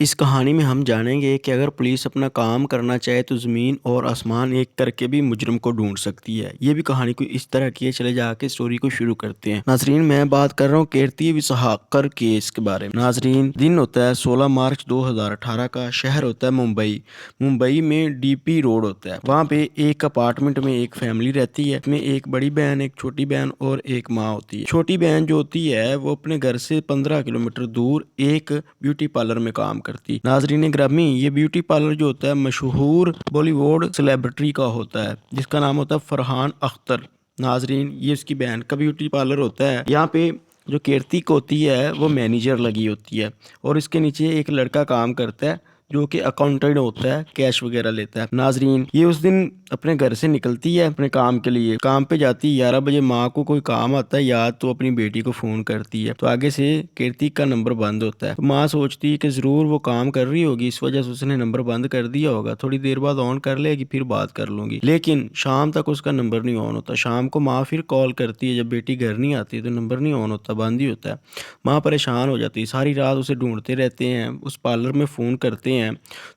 इस कहानी में हम जानेंगे कि अगर पुलिस अपना काम करना चाहे तो ज़मीन और आसमान एक करके भी मुजरिम को ढूंढ सकती है। ये भी कहानी कोई इस तरह की है। चले जाके स्टोरी को शुरू करते हैं। नाजरीन, मैं बात कर रहा हूँ कीर्ति विसाखर केस के बारे में। नाजरीन, दिन होता है 16 मार्च 2018 का। शहर होता है मुंबई। मुंबई में डीपी रोड होता है। वहाँ पे एक अपार्टमेंट में एक फैमिली रहती है। इसमें एक बड़ी बहन, एक छोटी बहन और एक माँ होती है। छोटी बहन जो होती है वो अपने घर से 15 किलोमीटर दूर एक ब्यूटी पार्लर में काम करती। नाजरीन ग्रामी, ये ब्यूटी पार्लर जो होता है मशहूर बॉलीवुड सेलिब्रिटी का होता है जिसका नाम होता है फरहान अख्तर। नाजरीन, ये उसकी बहन का ब्यूटी पार्लर होता है। यहाँ पे जो कीर्ति होती है वो मैनेजर लगी होती है और इसके नीचे एक लड़का काम करता है जो कि अकाउंटेंट होता है, कैश वगैरह लेता है। नाजरीन, ये उस दिन अपने घर से निकलती है अपने काम के लिए। काम पे जाती है 11 बजे। माँ को कोई काम आता है याद तो अपनी बेटी को फ़ोन करती है, तो आगे से कीर्ति का नंबर बंद होता है। तो माँ सोचती है कि ज़रूर वो काम कर रही होगी, इस वजह से उसने नंबर बंद कर दिया होगा। थोड़ी देर बाद ऑन कर लेगी, फिर बात कर लूँगी। लेकिन शाम तक उसका नंबर नहीं ऑन होता। शाम को माँ फिर कॉल करती है, जब बेटी घर नहीं आती तो नंबर नहीं ऑन होता, बंद ही होता है। माँ परेशान हो जाती है, सारी रात उसे ढूंढते रहते हैं, उस पार्लर में फ़ोन करते हैं।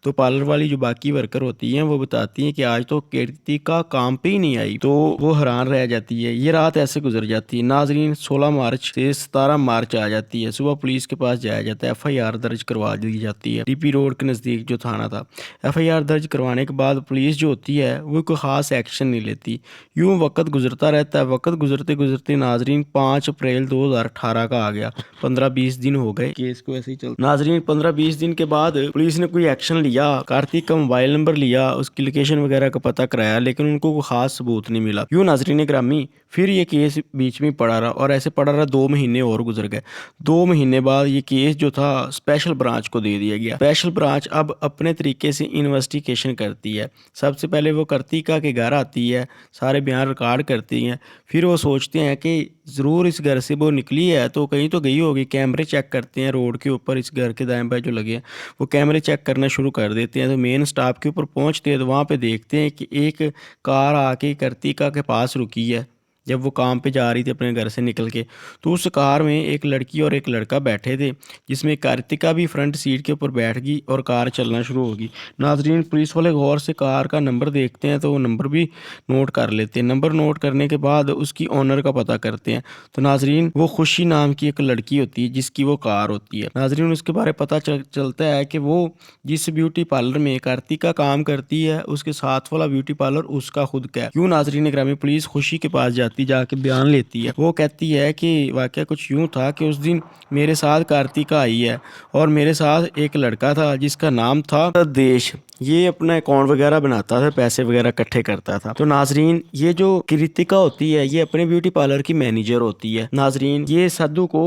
तो पार्लर वाली जो बाकी वर्कर होती हैं वो बताती हैं कि आज तो कीर्ति का काम पे ही नहीं आई। तो वो हैरान रह जाती है। ये रात ऐसे गुजर जाती है। नाजरीन, 16 मार्च से 17 मार्च आ जाती है। सुबह पुलिस के पास जाया जाता है, एफआईआर दर्ज करवा दी जाती है। डीपी रोड के नज़दीक जो थाना था, एफआईआर दर्ज करवाने के बाद पुलिस जो होती है वो कोई ख़ास एक्शन नहीं लेती। यूं वक्त गुजरता रहता है। वक्त गुजरते गुजरते नाजरीन 5 अप्रैल 2018 का आ गया। 15-20 दिन हो गए केस को ऐसे ही चलता। नाजरीन, 15-20 दिन के बाद पुलिस ने कोई एक्शन लिया। कार्तिक का मोबाइल नंबर लिया, उसकी लोकेशन वगैरह का पता कराया, लेकिन उनको कोई खास सबूत नहीं मिला। यूं नाजरीन ग्रामी, फिर ये केस बीच में पड़ा रहा और ऐसे पड़ा रहा। 2 महीने और गुजर गए। 2 महीने बाद ये केस जो था स्पेशल ब्रांच को दे दिया गया। स्पेशल ब्रांच अब अपने तरीके से इन्वेस्टिगेशन करती है। सबसे पहले वो कार्तिका के घर आती है, सारे बयान रिकॉर्ड करती हैं। फिर वो सोचते हैं कि ज़रूर इस घर से वो निकली है तो कहीं तो गई होगी। कैमरे चेक करते हैं रोड के ऊपर, इस घर के दाएं बाएं जो लगे हैं वो कैमरे चेक करना शुरू कर देते हैं। तो मेन स्टॉप के ऊपर पहुंचते हैं तो वहाँ पे देखते हैं कि एक कार आके कार्तिका के पास रुकी है। जब वो काम पे जा रही थी अपने घर से निकल के, तो उस कार में एक लड़की और एक लड़का बैठे थे, जिसमें कार्तिका भी फ्रंट सीट के ऊपर बैठ गई और कार चलना शुरू होगी। नाजरीन, पुलिस वाले गौर से कार का नंबर देखते हैं तो वो नंबर भी नोट कर लेते हैं। नंबर नोट करने के बाद उसकी ओनर का पता करते हैं। तो नाजरीन, वो खुशी नाम की एक लड़की होती है जिसकी वो कार होती है। नाजरीन, उसके बारे में पता चलता है कि वो जिस ब्यूटी पार्लर में कार्तिका काम करती है उसके साथ वाला ब्यूटी पार्लर उसका खुद का है। क्यों नाजरीन ग्रामी, पुलिस खुशी के पास जाके बयान लेती है। वो कहती है कि वाकया कुछ यूं था कि उस दिन मेरे साथ कार्तिका आई है और मेरे साथ एक लड़का था जिसका नाम था देश। ये अपना अकाउंट वगैरह बनाता था, पैसे वगैरह इकट्ठे करता था। तो नाजरीन, ये जो कृतिका होती है ये अपने ब्यूटी पार्लर की मैनेजर होती है। नाजरीन, ये साधु को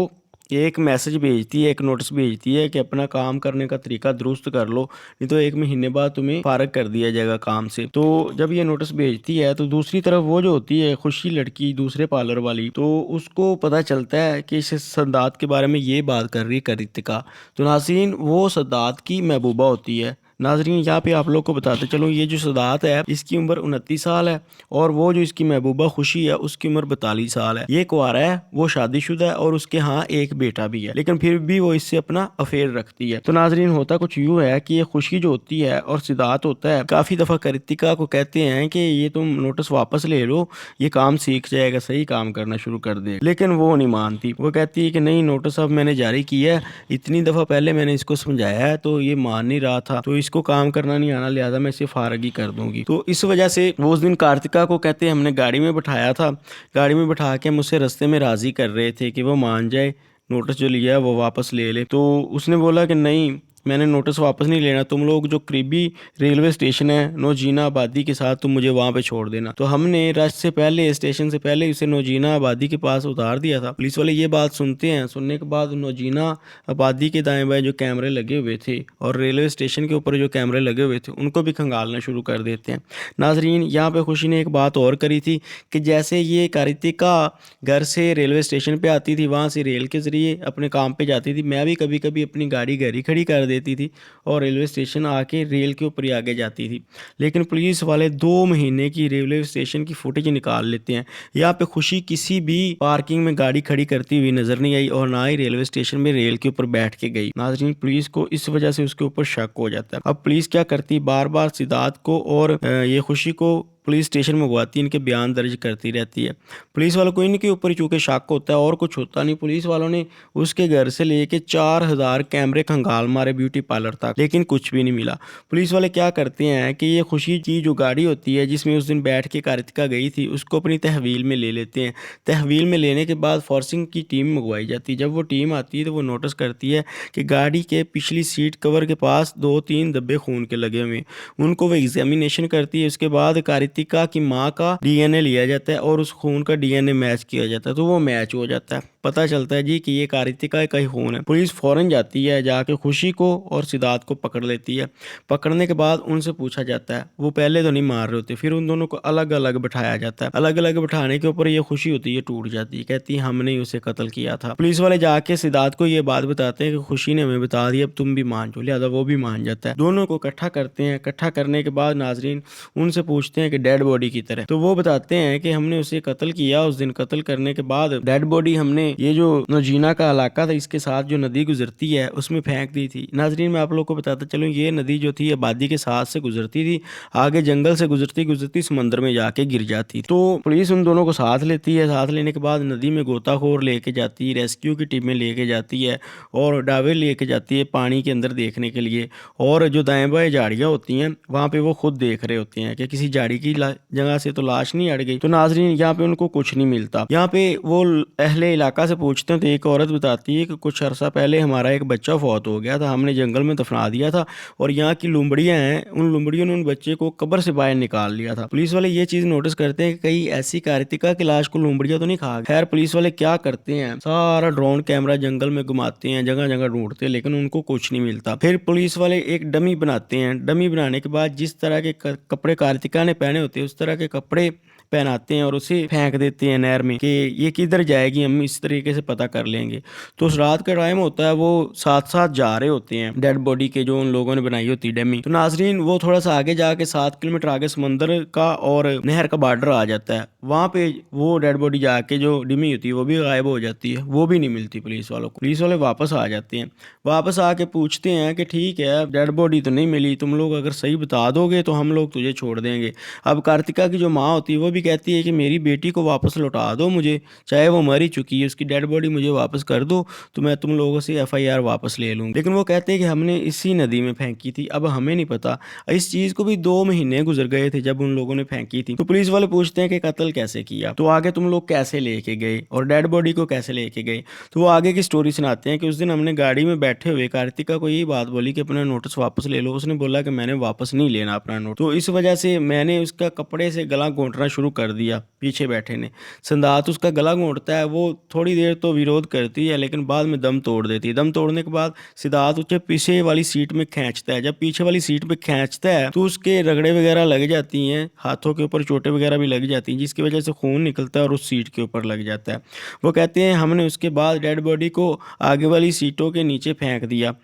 एक मैसेज भेजती है, एक नोटिस भेजती है कि अपना काम करने का तरीका दुरुस्त कर लो, नहीं तो 1 महीने बाद तुम्हें फारग कर दिया जाएगा काम से। तो जब ये नोटिस भेजती है तो दूसरी तरफ वो जो होती है खुशी लड़की दूसरे पार्लर वाली, तो उसको पता चलता है कि इस सद्दात के बारे में ये बात कर रही है कृतिका। तो नाज़रीन, वो सद्दात की महबूबा होती है। नाजरीन, यहाँ पे आप लोग को बताते चलो, ये जो सदात है इसकी उम्र 29 साल है और वो जो इसकी महबूबा खुशी है उसकी उम्र 42 साल है। ये कुंवारा है, वो शादीशुदा है और उसके यहाँ एक बेटा भी है, लेकिन फिर भी वो इससे अपना अफेयर रखती है। तो नाजरीन, होता कुछ यूँ है कि ये खुशी जो होती है और सिदात होता है काफ़ी दफ़ा कृतिका को कहते हैं कि ये तुम नोटिस वापस ले लो, ये काम सीख जाएगा, सही काम करना शुरू कर दे, लेकिन वो नहीं मानती। वो कहती है कि नहीं, नोटिस अब मैंने जारी किया है, इतनी दफ़ा पहले मैंने इसको समझाया है तो ये मान नहीं रहा था, तो इसको काम करना नहीं आना, लिहाजा मैं इसे फारग ही कर दूंगी। तो इस वजह से वो उस दिन कार्तिका को कहते हैं हमने गाड़ी में बैठाया था, गाड़ी में बैठा के मुझसे रास्ते में राज़ी कर रहे थे कि वो मान जाए, नोटिस जो लिया है वो वापस ले ले। तो उसने बोला कि नहीं, मैंने नोटिस वापस नहीं लेना, तुम लोग जो करीबी रेलवे स्टेशन है नौजीना आबादी के साथ, तुम मुझे वहाँ पे छोड़ देना। तो हमने रश से पहले, स्टेशन से पहले उसे नौजीना आबादी के पास उतार दिया था। पुलिस वाले ये बात सुनते हैं। सुनने के बाद नौजीना आबादी के दाएं बाएं जो कैमरे लगे हुए थे और रेलवे स्टेशन के ऊपर जो कैमरे लगे हुए थे उनको भी खंगालना शुरू कर देते हैं। नाजरीन, यहाँ पे खुशी ने एक बात और करी थी कि जैसे ये कार्तिका घर से रेलवे स्टेशन पे आती थी, वहाँ से रेल के ज़रिए अपने काम पे जाती थी, मैं भी कभी कभी अपनी गाड़ी घर ही खड़ी कर देती थी और रेलवे स्टेशन आके रेल के ऊपर ही आगे जाती थी। लेकिन पुलिस वाले 2 महीने की रेलवे स्टेशन की फुटेज निकाल लेते हैं। यहाँ पे खुशी किसी भी पार्किंग में गाड़ी खड़ी करती हुई नजर नहीं आई और ना ही रेलवे स्टेशन में रेल के ऊपर बैठ के गई। नाज़रीन, पुलिस को इस वजह से उसके ऊपर शक हो जाता है। अब पुलिस क्या करती, बार बार सिद्धार्थ को और ये खुशी को पुलिस स्टेशन मंगवाती है, इनके बयान दर्ज करती रहती है। पुलिस वालों को इनके ऊपर ही चूंकि शक होता है और कुछ होता नहीं। पुलिस वालों ने उसके घर से लेके 4000 कैमरे खंगाल मारे ब्यूटी पार्लर तक, लेकिन कुछ भी नहीं मिला। पुलिस वाले क्या करते हैं कि ये खुशी की जो गाड़ी होती है जिसमें उस दिन बैठ के कार्तिका गई थी उसको अपनी तहवील में ले लेते हैं। तहवील में लेने के बाद फोर्सिंग की टीम मंगवाई जाती है। जब वो टीम आती है तो वो नोटिस करती है कि गाड़ी के पिछली सीट कवर के पास 2-3 धब्बे खून के लगे हुए। उनको वो एग्जामिनेशन करती है। उसके बाद कार्तिका की माँ का डीएनए लिया जाता है और उस खून का डीएनए मैच किया जाता है, तो वो मैच हो जाता है। पता चलता है जी कि ये कार्तिका का ही खून है। पुलिस फौरन जाती है, जाके खुशी को और सिद्धार्थ को पकड़ लेती है। पकड़ने के बाद उनसे पूछा जाता है, वो पहले तो नहीं मार रहे होते, फिर उन दोनों को अलग अलग बिठाया जाता है। अलग अलग बिठाने के ऊपर ये खुशी होती है टूट जाती है, कहती है हमने ही उसे कत्ल किया था। पुलिस वाले जाके सिद्धार्थ को ये बात बताते हैं कि खुशी ने हमें बता दी, अब तुम भी मान जाओ। लिहाजा वो भी मान जाता है। दोनों को इकट्ठा करते हैं। इकट्ठा करने के बाद नाजरीन उनसे पूछते हैं कि डेड बॉडी की तरह, तो वो बताते हैं कि हमने उसे कत्ल किया। उस दिन कत्ल करने के बाद डेड बॉडी हमने ये जो नजीना का इलाका था इसके साथ जो नदी गुजरती है उसमें फेंक दी थी। नाजरीन, मैं आप लोग को बताता चलूँ, ये नदी जो थी आबादी के साथ से गुजरती थी, आगे जंगल से गुजरती गुजरती समंदर में जाके गिर जाती। तो पुलिस उन दोनों को साथ लेती है। साथ लेने के बाद नदी में गोताखोर लेके जाती है, रेस्क्यू की टीमें लेके जाती है और डावे लेके जाती है पानी के अंदर देखने के लिए। और जो दाएं बाएं झाड़ियाँ होती हैं वहाँ पे वो खुद देख रहे होते हैं कि किसी झाड़ी की जगह से तो लाश नहीं अड़ गई। तो नाजरीन, यहाँ पे उनको कुछ नहीं मिलता। यहाँ पे वो अहले इलाका से पूछते हैं तो एक औरत बताती है कि कुछ अरसा पहले हमारा एक बच्चा फौत हो गया था, हमने जंगल में दफना दिया था और यहाँ की लुमड़ियाँ हैं, उन लुमड़ियों ने उन बच्चे को कब्र से बाहर निकाल लिया था। पुलिस वाले ये चीज नोटिस करते हैं कि कहीं ऐसी कार्तिका की लाश को लुमड़ियाँ तो नहीं खा गई। खैर, पुलिस वाले क्या करते हैं, सारा ड्रोन कैमरा जंगल में घुमाते हैं, जगह जगह ढूंढते हैं, लेकिन उनको कुछ नहीं मिलता। फिर पुलिस वाले एक डमी बनाते हैं। डमी बनाने के बाद जिस तरह के कपड़े कार्तिका ने पहने होते हैं उस तरह के कपड़े पहनाते हैं और उसे फेंक देते हैं नहर में कि ये किधर जाएगी, हम इस तरीके से पता कर लेंगे। तो उस रात का टाइम होता है, वो साथ साथ जा रहे होते हैं डेड बॉडी के जो उन लोगों ने बनाई होती है डमी। तो नाजरीन, वो थोड़ा सा आगे जाके 7 किलोमीटर आगे समंदर का और नहर का बॉर्डर आ जाता है। वहाँ पे वो डेड बॉडी जाके जो डमी होती है वो भी गायब हो जाती है, वो भी नहीं मिलती पुलिस वालों को। पुलिस वाले वापस आ जाते हैं। वापस आके पूछते हैं कि ठीक है, डेड बॉडी तो नहीं मिली, तुम लोग अगर सही बता दोगे तो हम लोग तुझे छोड़ देंगे। अब कार्तिका की जो माँ होती है वो भी कहती है कि मेरी बेटी को वापस लौटा दो मुझे, चाहे वो मर ही चुकी है, उसकी डेड बॉडी मुझे वापस कर दो तो मैं तुम लोगों से एफआईआर वापस ले लूँगी। लेकिन वो कहते हैं कि हमने इसी नदी में फेंकी थी, अब हमें नहीं पता। इस चीज़ को भी 2 महीने गुजर गए थे जब उन लोगों ने फेंकी थी। तो पुलिस वाले पूछते हैं कि कत्ल कैसे किया, तो आगे तुम लोग कैसे लेके गए और डेड बॉडी को कैसे लेके गए। तो वो आगे की स्टोरी सुनाते हैं कि उस दिन हमने गाड़ी में बैठे हुए कार्तिका को यही बात बोली कि अपना नोटिस वापस ले लो। उसने बोला कि मैंने वापस नहीं लेना अपना नोट, तो इस वजह से मैंने उसका कपड़े से गला घोंटना शुरू कर दिया पीछे बैठे ने। सिद्धार्थ उसका गला घोंटता है, वो थोड़ी देर तो विरोध करती है लेकिन बाद में दम तोड़ देती है। दम तोड़ने के बाद सिद्धार्थ उसे पीछे वाली सीट में खींचता है। जब पीछे वाली सीट पे खींचता है तो उसके रगड़े वगैरह लग जाती हैं, हाथों के ऊपर चोटें वगैरह भी लग जाती हैं, जिसकी वजह से खून निकलता है और उस सीट के ऊपर लग जाता है। वो कहते हैं हमने उसके बाद डेड बॉडी को आगे वाली सीटों के नीचे फेंक दिया।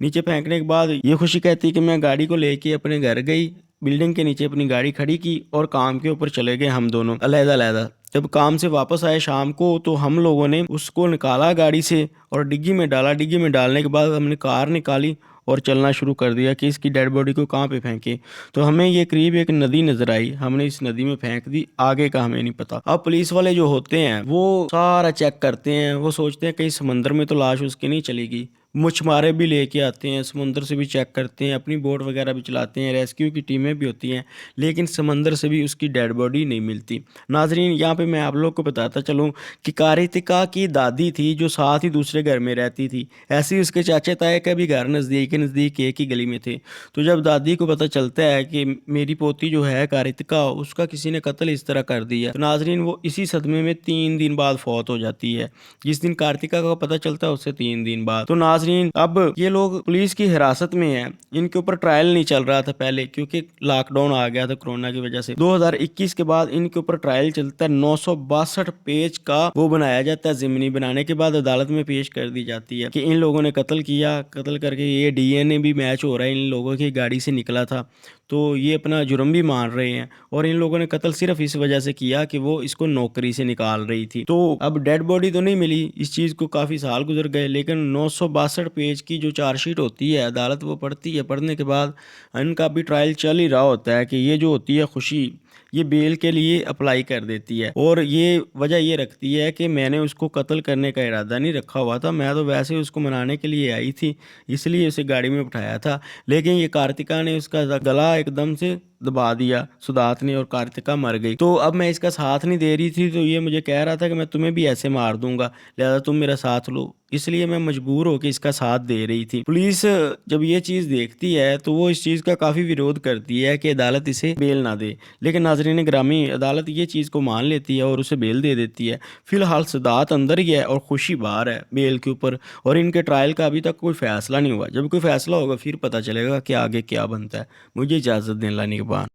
नीचे फेंकने के बाद ये खुशी कहती है कि मैं गाड़ी को लेके अपने घर गई, बिल्डिंग के नीचे अपनी गाड़ी खड़ी की और काम के ऊपर चले गए हम दोनों अलग अलग। जब काम से वापस आए शाम को तो हम लोगों ने उसको निकाला गाड़ी से और डिग्गी में डाला। डिग्गी में डालने के बाद हमने कार निकाली और चलना शुरू कर दिया कि इसकी डेड बॉडी को कहाँ पे फेंके। तो हमें ये करीब एक नदी नजर आई, हमने इस नदी में फेंक दी, आगे का हमें नहीं पता। अब पुलिस वाले जो होते हैं वो सारा चेक करते हैं, वो सोचते हैं कहीं समंदर में तो लाश उसकी नहीं चलेगी। मछुआरे भी लेके आते हैं, समुंदर से भी चेक करते हैं, अपनी बोट वगैरह भी चलाते हैं, रेस्क्यू की टीमें भी होती हैं, लेकिन समंदर से भी उसकी डेड बॉडी नहीं मिलती। नाजरीन, यहाँ पे मैं आप लोग को बताता चलूँ कि कार्तिका की दादी थी जो साथ ही दूसरे घर में रहती थी। ऐसे ही उसके चाचा ताए का भी घर नज़दीक एक ही गली में थे। तो जब दादी को पता चलता है कि मेरी पोती जो है कार्तिका, उसका किसी ने कत्ल इस तरह कर दिया, तो नाजरीन वो इसी सदमे में 3 दिन बाद फौत हो जाती है। जिस दिन कार्तिका का पता चलता है उससे 3 दिन बाद। तो नाजरीन नाजरीन अब ये लोग पुलिस की हिरासत में हैं। इनके ऊपर ट्रायल नहीं चल रहा था पहले, क्योंकि लॉकडाउन आ गया था कोरोना की वजह से। 2021 के बाद इनके ऊपर ट्रायल चलता है। 962 पेज का वो बनाया जाता है। ज़िमनी बनाने के बाद अदालत में पेश कर दी जाती है कि इन लोगों ने कत्ल किया, कत्ल करके ये डीएनए भी मैच हो रहा है, इन लोगों की गाड़ी से निकला था, तो ये अपना जुर्म भी मान रहे हैं। और इन लोगों ने कत्ल सिर्फ इस वजह से किया कि वो इसको नौकरी से निकाल रही थी। तो अब डेड बॉडी तो नहीं मिली, इस चीज़ को काफ़ी साल गुजर गए, लेकिन 962 पेज की जो चार्जशीट होती है अदालत वो पढ़ती है। पढ़ने के बाद इनका भी ट्रायल चल ही रहा होता है कि ये जो होती है खुशी, ये बेल के लिए अप्लाई कर देती है। और ये वजह ये रखती है कि मैंने उसको कत्ल करने का इरादा नहीं रखा हुआ था, मैं तो वैसे उसको मनाने के लिए आई थी, इसलिए उसे गाड़ी में बिठाया था। लेकिन ये कार्तिका ने उसका गला एकदम से दबा दिया, सुदात ने, और कार्तिका मर गई। तो अब मैं इसका साथ नहीं दे रही थी, तो ये मुझे कह रहा था कि मैं तुम्हें भी ऐसे मार दूंगा, लिहाजा तुम मेरा साथ लो। इसलिए मैं मजबूर होकर इसका साथ दे रही थी। पुलिस जब ये चीज़ देखती है तो वो इस चीज़ का काफ़ी विरोध करती है कि अदालत इसे बेल ना दे, लेकिन नाजरीन ग्रामी अदालत ये चीज़ को मान लेती है और उसे बेल दे देती है। फिलहाल सदात अंदर ही है और खुशी बाहर है बेल के ऊपर, और इनके ट्रायल का अभी तक कोई फैसला नहीं हुआ। जब कोई फैसला होगा फिर पता चलेगा कि आगे क्या बनता है। मुझे इजाज़त दें, अल्लाह निगहबान।